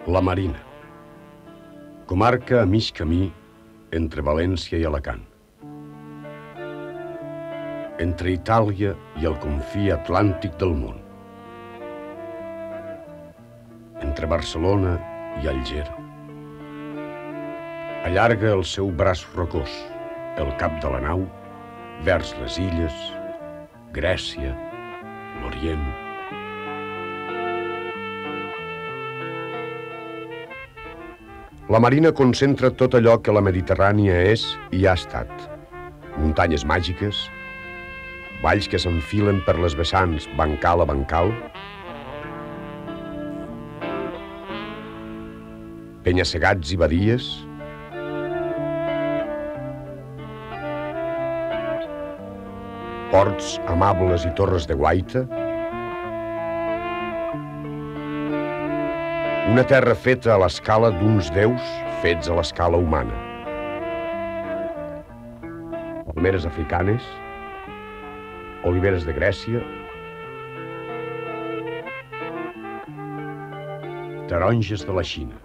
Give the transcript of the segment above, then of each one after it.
La Marina, comarca a mig camí entre València i Alacant. Entre Itàlia i el confí atlàntic del món. Entre Barcelona i Alger. Allarga el seu braç rocós, el cap de la nau, vers les illes, Grècia, l'Orient. La Marina concentra tot allò que la Mediterrània és i ha estat. Muntanyes màgiques, valls que s'enfilen per les vessants bancal a bancal, penya-segats i badies, ports amables i torres de guaita, una terra feta a l'escala d'uns déus fets a l'escala humana. Palmeres africanes, oliveres de Grècia, taronges de la Xina,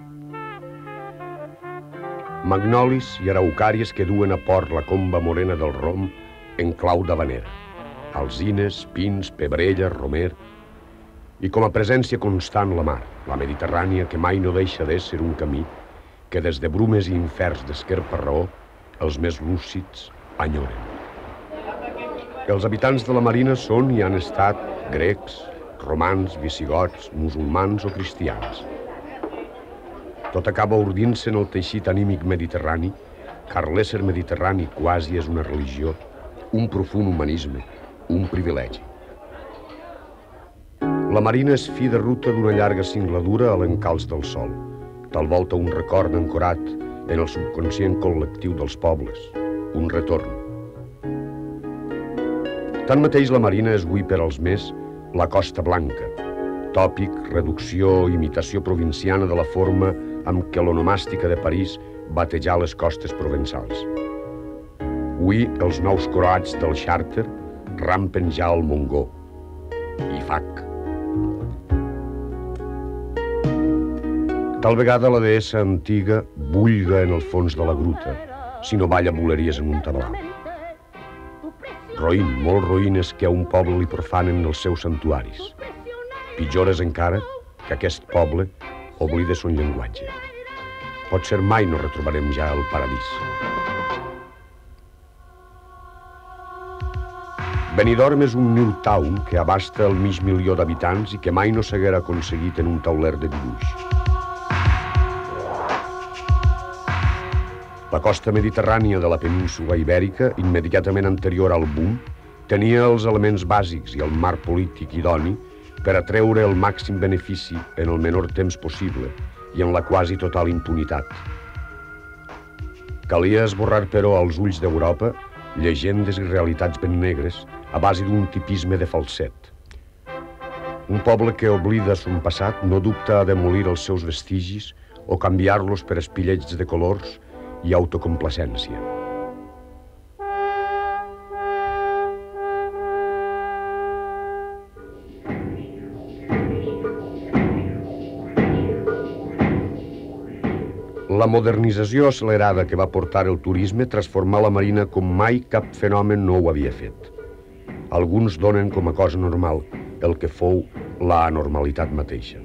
magnolis i araucàries que duen a port la comba morena del rom en clau d'havanera, alzines, pins, pebrella, romer, i com a presència constant la mar, la Mediterrània, que mai no deixa d'ésser un camí que des de brumes i inferns d'esquerpa raó els més lúcids enyoren. Els habitants de la Marina són i han estat grecs, romans, visigots, musulmans o cristians. Tot acaba urdint-se en el teixit anímic mediterrani, car l'ésser mediterrani quasi és una religió, un profund humanisme, un privilegi. La Marina és fi de ruta d'una llarga singladura a l'encalç del sol, tal volta un record ancorat en el subconscient col·lectiu dels pobles, un retorn. Tanmateix, la Marina és avui per als més la Costa Blanca, tòpic, reducció, imitació provinciana de la forma amb què l'onomàstica de París batejà les costes provençals. Avui, els nous croats del xàrter rampen ja al Montgó, i fac. Tal vegada la deessa antiga bullga en el fons de la gruta, si no balla buleries en un tablau. Roïn, molt roïnes que a un poble li profanen els seus santuaris. Pitjores encara que aquest poble oblida son llenguatge. Potser mai no retrobarem ja el paradís. Benidorm és un new town que abasta el mig milió d'habitants i que mai no s'haguera aconseguit en un tauler de dibuix. La costa mediterrània de la península Ibèrica, immediatament anterior al boom, tenia els elements bàsics i el marc polític idoni per atreure el màxim benefici en el menor temps possible i en la quasi total impunitat. Calia esborrar, però, als ulls d'Europa llegendes i realitats ben negres a base d'un tipisme de falset. Un poble que oblida son passat no dubta a demolir els seus vestigis o canviar-los per espillets de colors i autocomplacència. La modernització accelerada que va portar el turisme transformà la Marina com mai cap fenomen no ho havia fet. Alguns donen com a cosa normal el que fou la anormalitat mateixa.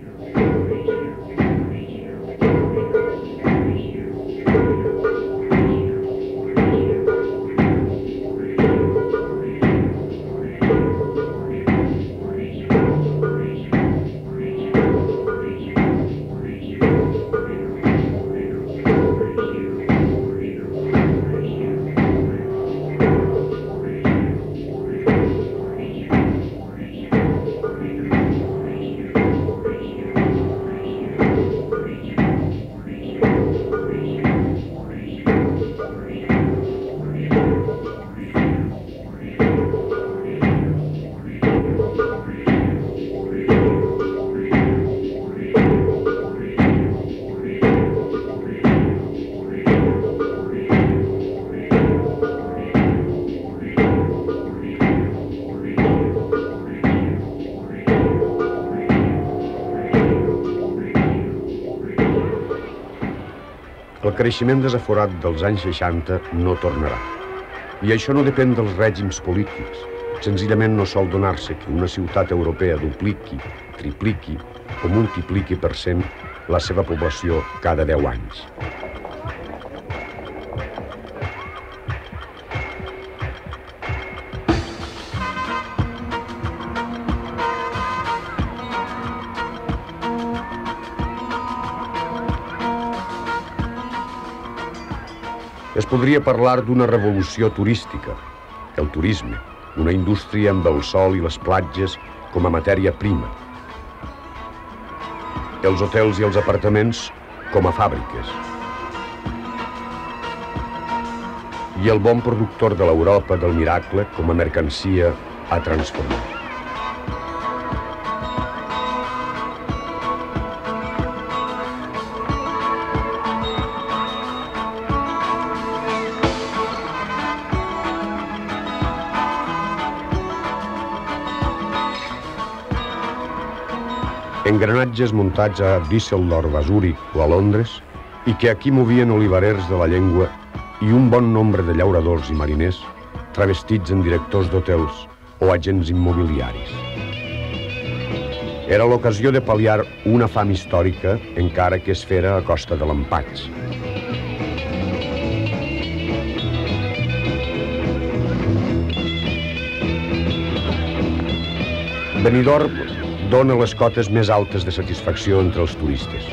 El creixement desaforat dels anys 60 no tornarà. I això no depèn dels règims polítics. Senzillament no sol donar-se que una ciutat europea dupliqui, tripliqui o multipliqui per 100 la seva població cada 10 anys. Es podria parlar d'una revolució turística, el turisme, una indústria amb el sol i les platges com a matèria prima, els hotels i els apartaments com a fàbriques, i el bon productor de l'Europa del miracle com a mercancia a transformar. Engranatges muntats a Düsseldorf, a Zúrich o a Londres i que aquí movien olivarers de la llengua i un bon nombre de llauradors i mariners travestits en directors d'hotels o agents immobiliaris. Era l'ocasió de pal·liar una fam històrica encara que es fera a costa de l'empatx. Benidorm dona les cotes més altes de satisfacció entre els turistes.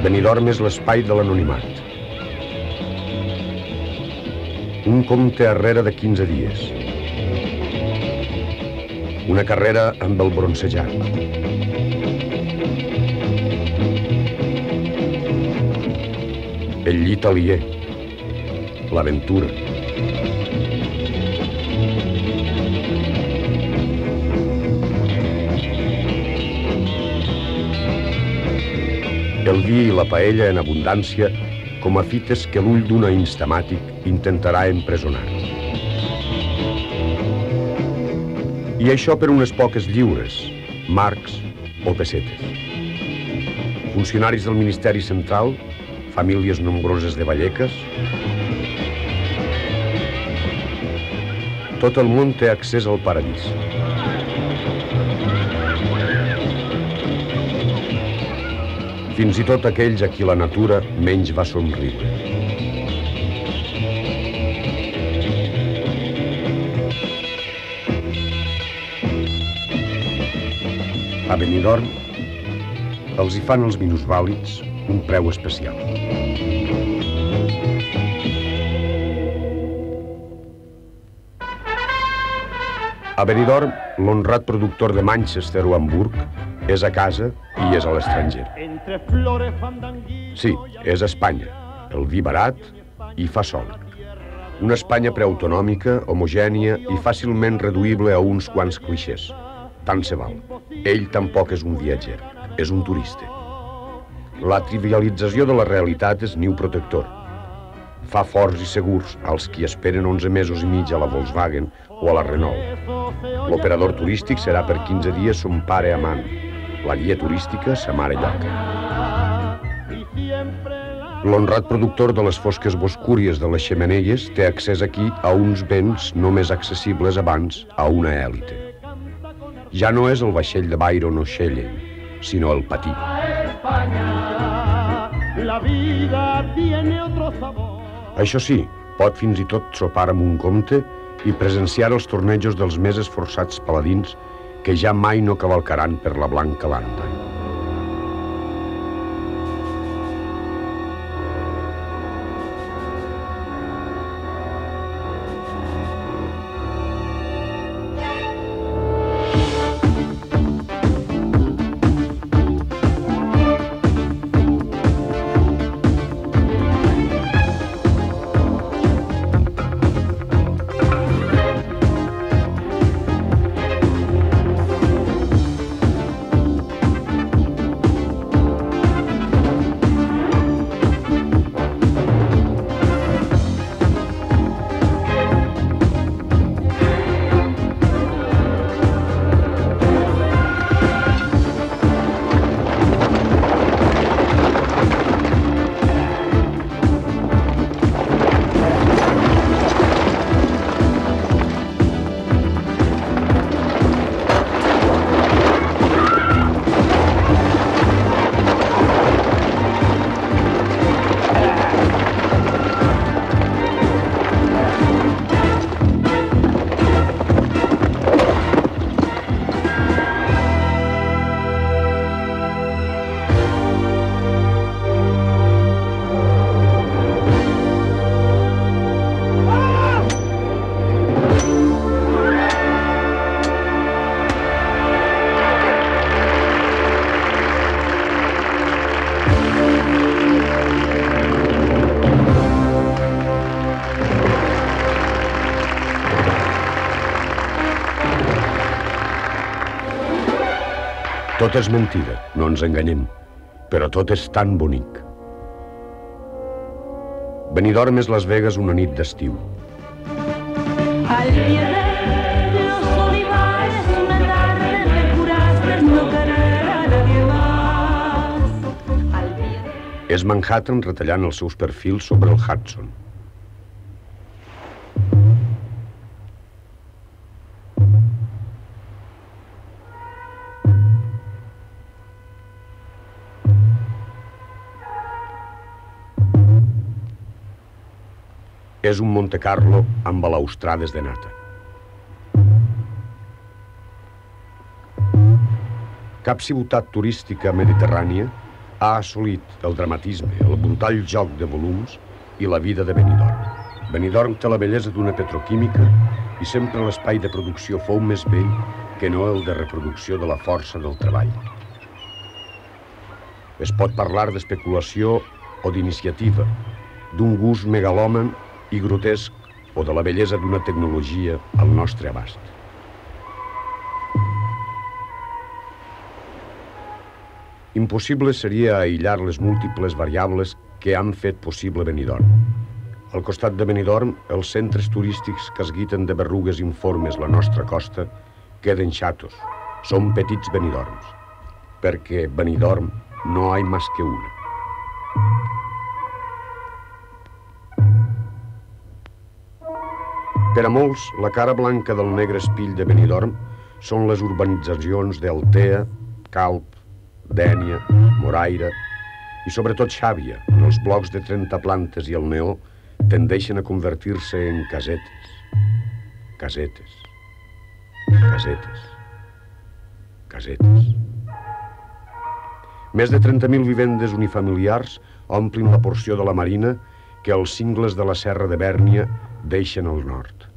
Benidorm és l'espai de l'anonimat. Un compte arrere de 15 dies. Una carrera amb el bronzejat. El llit aliè, l'aventura. El vi i la paella en abundància com a fites que l'ull d'un instamàtic intentarà empresonar. I això per unes poques lliures, marcs o pessetes. Funcionaris del Ministeri Central, famílies nombroses de Vallecas. Tot el món té accés al paradís. Fins i tot aquells a qui la natura menys va somriure. A Benidorm els hi fan els minusvàlids un preu especial. A Benidorm, l'honrat productor de Manchester o Hamburg és a casa i és a l'estranger. Sí, és a Espanya, el vi barat i fa sol. Una Espanya preautonòmica, homogènia i fàcilment reduïble a uns quants clixés. Tant se val. Ell tampoc és un viatger, és un turista. La trivialització de la realitat és niu protector. Fa forts i segurs als qui esperen 11 mesos i mig a la Volkswagen o a la Renault. L'operador turístic serà per 15 dies son pare amant. La guia turística, sa mare lloca. L'honrat productor de les fosques boscúries de les xemeneies té accés aquí a uns béns només accessibles abans a una èlite. Ja no és el vaixell de Byron o Shelley, sinó el patí. Això sí, pot fins i tot sopar amb un comte i presenciar els tornejos dels més esforçats paladins que ja mai no cavalcaran per la blanca landa. Tot és mentida, no ens enganyem, però tot és tan bonic. Benidorm és Las Vegas una nit d'estiu. És Manhattan retallant els seus perfils sobre el Hudson. És un Monte Carlo amb balaustrades de nata. Cap ciutat turística mediterrània ha assolit el dramatisme, el brutal joc de volums i la vida de Benidorm. Benidorm té la bellesa d'una petroquímica i sempre l'espai de producció fou més vell que no el de reproducció de la força del treball. Es pot parlar d'especulació o d'iniciativa, d'un gust megalòman i grotesc o de la bellesa d'una tecnologia al nostre abast. Impossible seria aïllar les múltiples variables que han fet possible Benidorm. Al costat de Benidorm, els centres turístics que esguiten de berrugues informes la nostra costa queden xatos, són petits Benidorms, perquè Benidorm no hi ha més que una. Per a molts, la cara blanca del negre espill de Benidorm són les urbanitzacions d'Altea, Calp, Dénia, Moraira i sobretot Xàbia, on els blocs de 30 plantes i el neó tendeixen a convertir-se en casetes. Casetes. Casetes. Casetes. Més de 30.000 vivendes unifamiliars omplin la porció de la Marina que els cingles de la Serra de Bèrnia deixen al nord.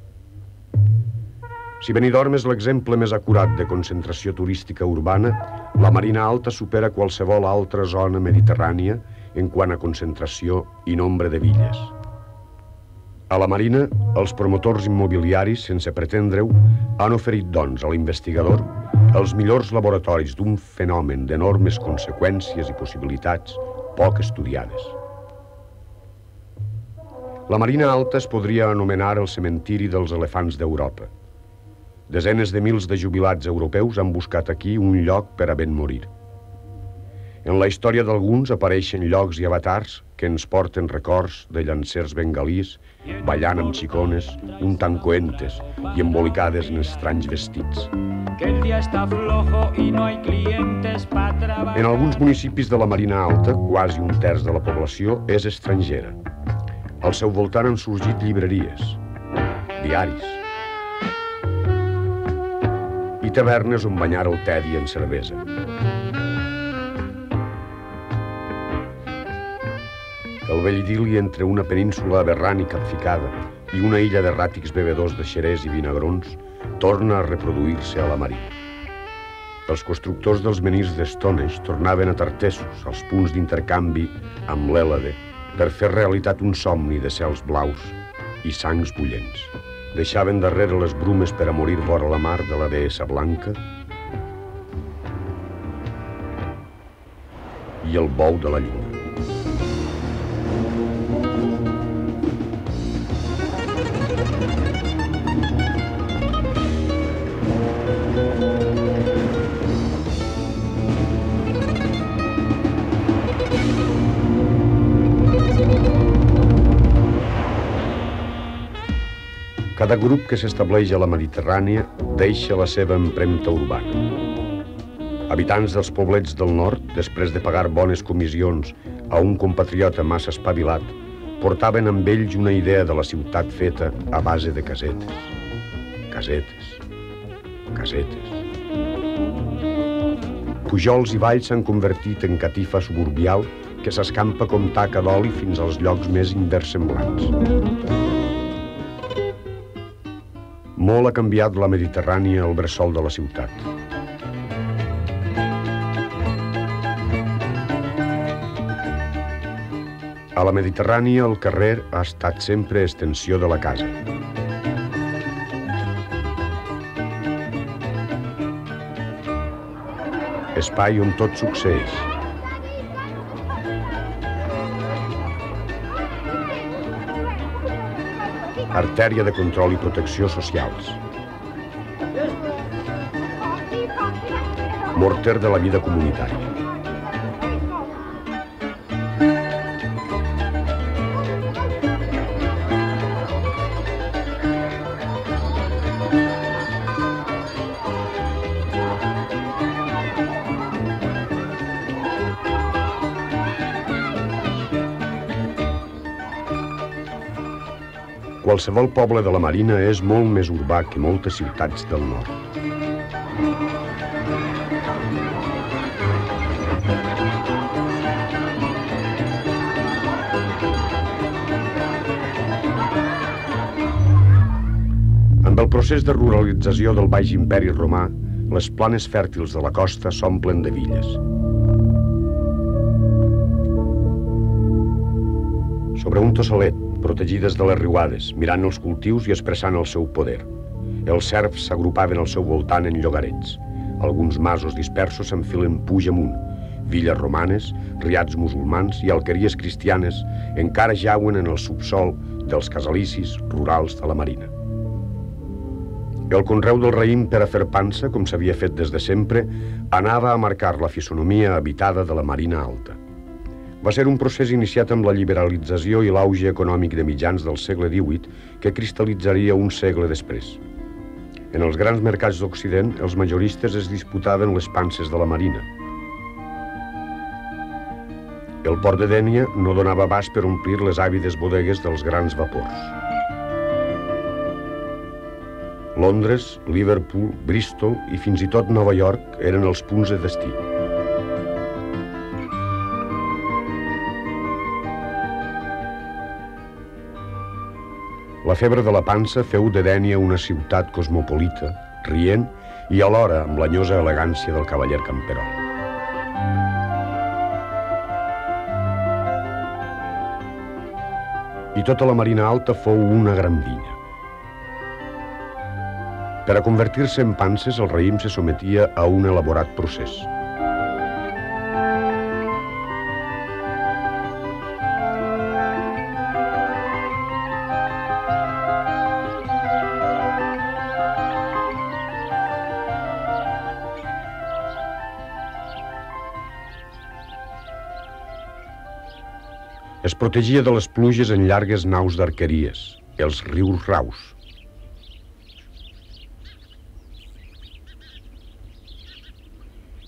Si Benidorm és l'exemple més acurat de concentració turística urbana, la Marina Alta supera qualsevol altra zona mediterrània en quant a concentració i nombre de villes. A la Marina, els promotors immobiliaris, sense pretendre-ho, han oferit, doncs, a l'investigador els millors laboratoris d'un fenomen d'enormes conseqüències i possibilitats poc estudiades. La Marina Alta es podria anomenar el cementiri dels elefants d'Europa. Desenes de mils de jubilats europeus han buscat aquí un lloc per a ben morir. En la història d'alguns apareixen llocs i avatars que ens porten records de llancers bengalís ballant amb xicones, untant coentes i embolicades en estranys vestits. En alguns municipis de la Marina Alta, quasi un terç de la població és estrangera. Al seu voltant han sorgit llibreries, diaris i tavernes on banyar el tedi en cervesa. El vell idil·li entre una península aberrant i capficada i una illa d'erràtics bevedors de xerès i vinagrons torna a reproduir-se a la Marina. Els constructors dels menirs d'Stonehenge tornaven a Tartessos, als punts d'intercanvi amb l'Hèlade, per fer realitat un somni de cels blaus i sangs bullents. Deixaven darrere les brumes per a morir vora la mar de la deessa blanca i el bou de la lluna. Cada grup que s'estableix a la Mediterrània deixa la seva empremta urbana. Habitants dels poblets del nord, després de pagar bones comissions a un compatriota massa espavilat, portaven amb ells una idea de la ciutat feta a base de casetes. Casetes. Casetes. Pujols i valls s'han convertit en catifa suburbial que s'escampa com taca d'oli fins als llocs més inversemblants. Molt ha canviat la Mediterrània al bressol de la ciutat. A la Mediterrània, el carrer ha estat sempre extensió de la casa. espai on tot succeeix. Artèria de control i protecció socials. Morter de la vida comunitària. Qualsevol poble de la Marina és molt més urbà que moltes ciutats del nord. Amb el procés de ruralització del Baix Imperi Romà, les planes fèrtils de la costa s'omplen de villes. Sobre un tossalet, protegides de les riuades, mirant els cultius i expressant el seu poder. Els serfs s'agrupaven al seu voltant en llogarets. Alguns masos dispersos s'enfilen puig amunt. Villes romanes, riats musulmans i alqueries cristianes encara jauen en el subsol dels casalicis rurals de la Marina. El conreu del raïm per a fer pansa, com s'havia fet des de sempre, anava a marcar la fisonomia habitada de la Marina Alta. Va ser un procés iniciat amb la liberalització i l'auge econòmic de mitjans del segle XVIII que cristal·litzaria un segle després. En els grans mercats d'Occident, els majoristes es disputaven les panses de la Marina. El port de Dénia no donava abast per omplir les àvides bodegues dels grans vapors. Londres, Liverpool, Bristol i fins i tot Nova York eren els punts de destí. La febre de la pansa feu de Dénia una ciutat cosmopolita, rient i alhora amb l'enyosa elegància del cavaller camperol. I tota la Marina Alta fou una gran vinya. Per a convertir-se en panses, el raïm se sometia a un elaborat procés. Es protegia de les pluges en llargues naus d'arqueries, els rius raus.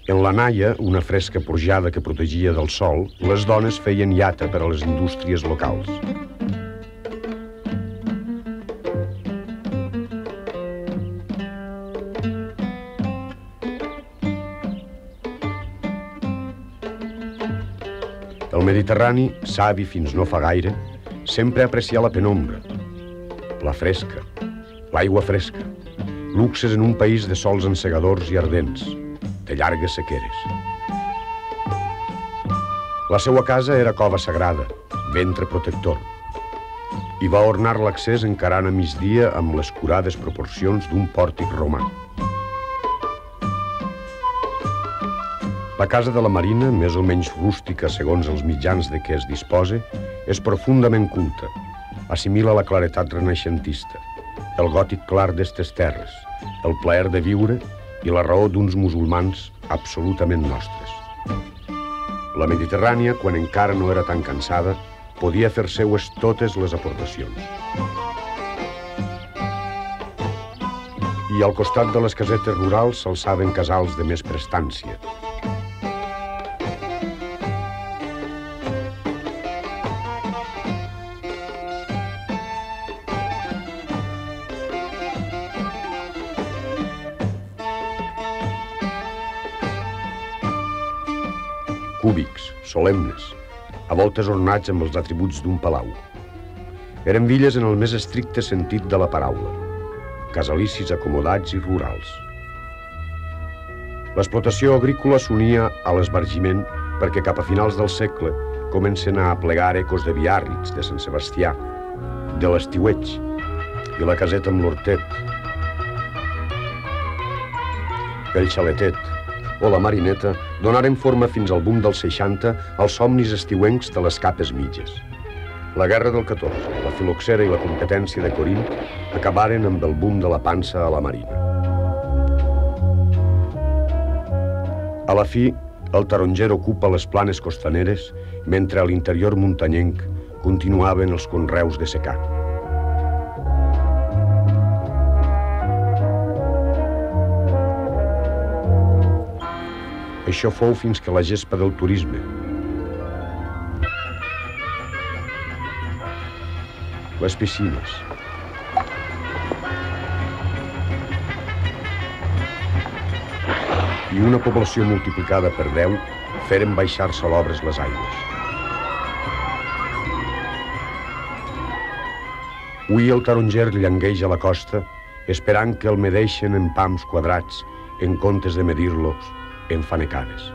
En la naia, una fresca porjada que protegia del sol, les dones feien llata per a les indústries locals. El Mediterrani, savi fins no fa gaire, sempre aprecia la penombra, la fresca, l'aigua fresca, luxes en un país de sols encegadors i ardents, de llargues sequeres. La seua casa era cova sagrada, ventre protector, i va ornar l'accés encarant a migdia amb les curades proporcions d'un pòrtic romà. La casa de la Marina, més o menys rústica segons els mitjans de què es disposa, és profundament culta. Assimila la claretat renaixentista, el gòtic clar d'estes terres, el plaer de viure i la raó d'uns musulmans absolutament nostres. La Mediterrània, quan encara no era tan cansada, podia fer seues totes les aportacions. I al costat de les casetes rurals s'alçaven casals de més prestància. Cúbics, solemnes, a voltes ornats amb els atributs d'un palau. Eren villes en el més estricte sentit de la paraula, casalicis acomodats i rurals. L'explotació agrícola s'unia a l'esbargiment perquè cap a finals del segle comencen a aplegar ecos de Biarritz, de Sant Sebastià, de l'Estiueig i la caseta amb l'Hortet, el Xaletet, o la marineta donaren forma fins al boom dels 60 als somnis estiuencs de les capes mitges. La guerra del 14, la filoxera i la competència de Corint acabaren amb el boom de la pansa a la marina. A la fi, el taronger ocupa les planes costaneres, mentre a l'interior muntanyenc continuaven els conreus de secà. Això fou fins que la gespa del turisme, les piscines, i una població multiplicada per 10 feren baixar salobres les aigües. Hui el taronger llangueix a la costa esperant que el medeixen en pams quadrats en comptes de medir-los en fanecades.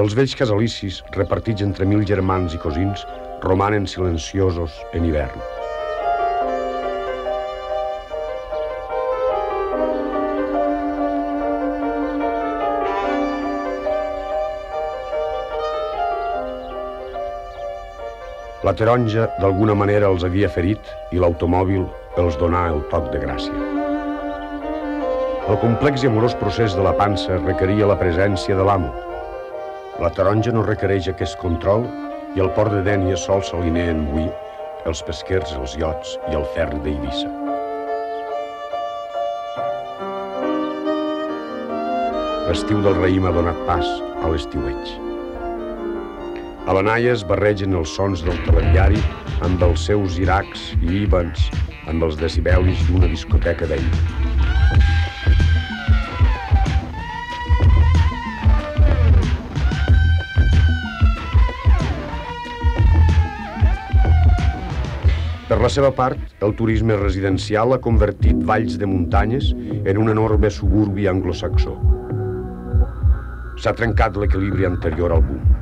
Els vells casalicis, repartits entre 1000 germans i cosins, romanen silenciosos en hivern. La taronja d'alguna manera els havia ferit i l'automòbil els donà el toc de gràcia. El complex i amorós procés de la pansa requeria la presència de l'amo. La taronja no requereix aquest control i el port de Dénia sol s'alineen avui els pesquers, els iots i el ferri d'Eivissa. L'estiu del raïm ha donat pas a l'estiueig. A la Naia es barregen els sons del televiari amb els seus iracs i íbans, amb els decibelis d'una discoteca d'ahir. Per la seva part, el turisme residencial ha convertit valls de muntanyes en un enorme suburbi anglosaxó. S'ha trencat l'equilibri anterior al boom.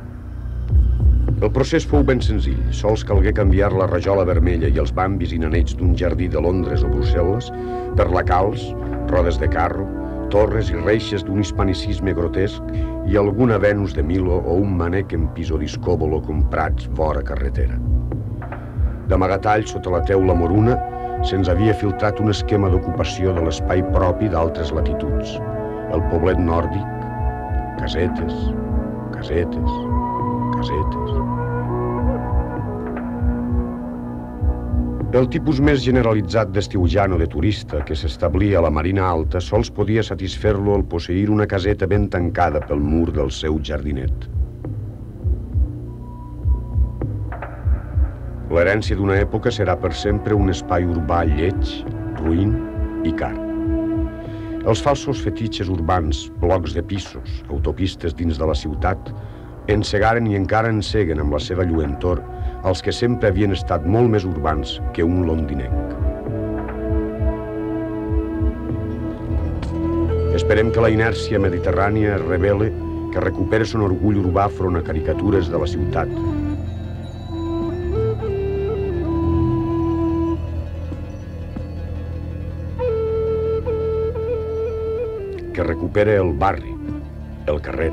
El procés fou ben senzill, sols calgué canviar la rajola vermella i els bambis i nanets d'un jardí de Londres o Brussel·les per lacals, rodes de carro, torres i reixes d'un hispanicisme grotesc i alguna Venus de Milo o un manec en pisodiscòbolo comprats vora carretera. D'amagatall sota la teula moruna se'ns havia filtrat un esquema d'ocupació de l'espai propi d'altres latituds. El poblet nòrdic, casetes, casetes, casetes. El tipus més generalitzat d'estiuejant o de turista que s'establia a la Marina Alta sols podia satisfer-lo al posseir una caseta ben tancada pel mur del seu jardinet. L'herència d'una època serà per sempre un espai urbà lleig, ruïn i car. Els falsos fetitxes urbans, blocs de pisos, autopistes dins de la ciutat, encegaren i encara enceguen amb la seva lluentor els que sempre havien estat molt més urbans que un londinenc. Esperem que la inèrcia mediterrània es revele, que recupere son orgull urbà front a caricatures de la ciutat. Que recupere el barri, el carrer.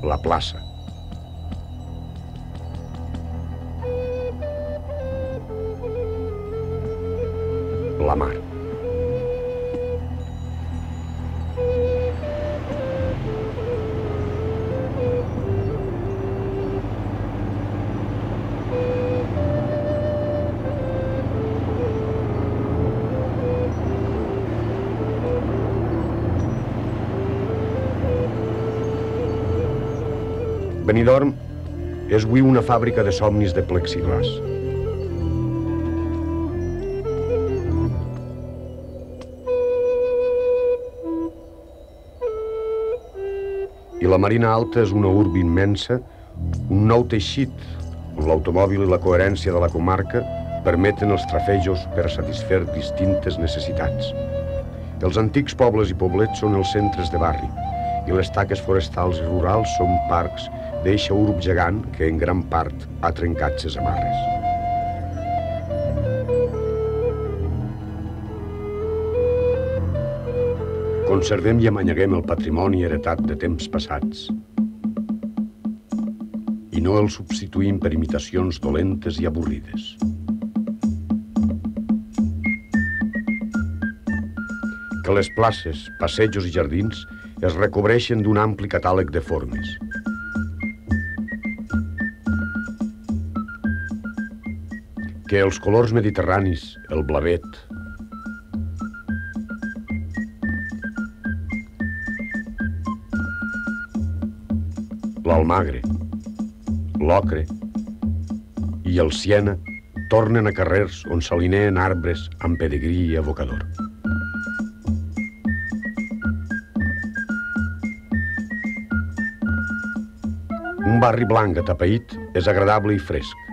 La plaça. La mar. Benidorm és avui una fàbrica de somnis de plexiglàs. I la Marina Alta és una urba immensa, un nou teixit, on l'automòbil i la coherència de la comarca permeten els trafejos per satisfer distintes necessitats. Els antics pobles i poblets són els centres de barri i les taques forestals i rurals són parcs d'eixa urb gegant que en gran part ha trencat ses amarres. Conservem i amanyeguem el patrimoni heretat de temps passats i no el substituïm per imitacions dolentes i avorrides. Que les places, passejos i jardins es recobreixen d'un ampli catàleg de formes. Que els colors mediterranis, el blavet, l'almagre, l'ocre i el siena tornen a carrers on s'alineen arbres amb pedigrí evocador. Un barri blanc atapeït és agradable i fresc.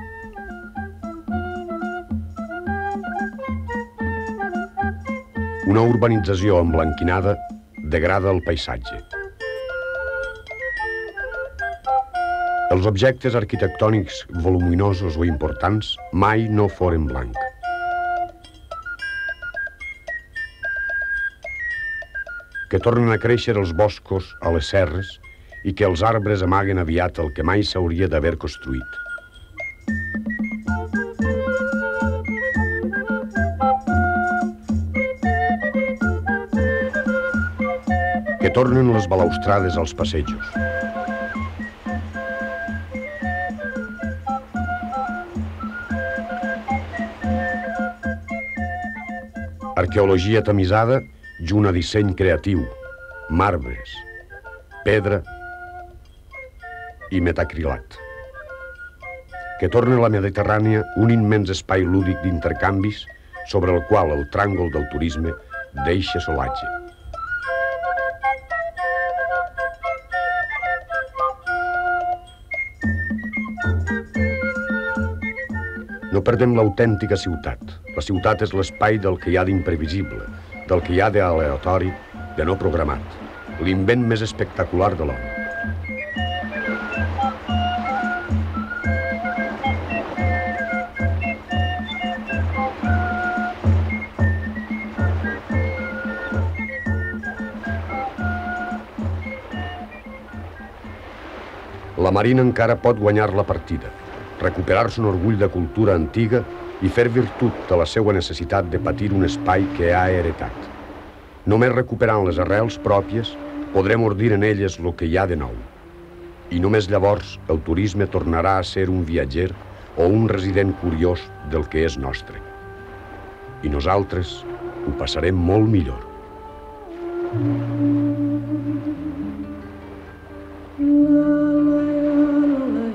Una urbanització emblanquinada degrada el paisatge. Els objectes arquitectònics voluminosos o importants mai no foren blanc. Que tornen a créixer els boscos a les serres i que els arbres amaguen aviat el que mai s'hauria d'haver construït. Que tornen les balaustrades als passejos. Arqueologia tamisada junt a disseny creatiu, marbres, pedra i metacrilat. Que torna a la Mediterrània un immens espai lúdic d'intercanvis sobre el qual el tràngol del turisme deixa solatge. No perdem l'autèntica ciutat. La ciutat és l'espai del que hi ha d'imprevisible, del que hi ha d'aleatori, de no programat, l'invent més espectacular de l'home. La Marina encara pot guanyar la partida, recuperar-se un orgull de cultura antiga i fer virtut de la seva necessitat de patir un espai que ha heretat. Només recuperant les arrels pròpies podrem ordir en elles el que hi ha de nou. I només llavors el turisme tornarà a ser un viatger o un resident curiós del que és nostre. I nosaltres ho passarem molt millor. La, la, la, la.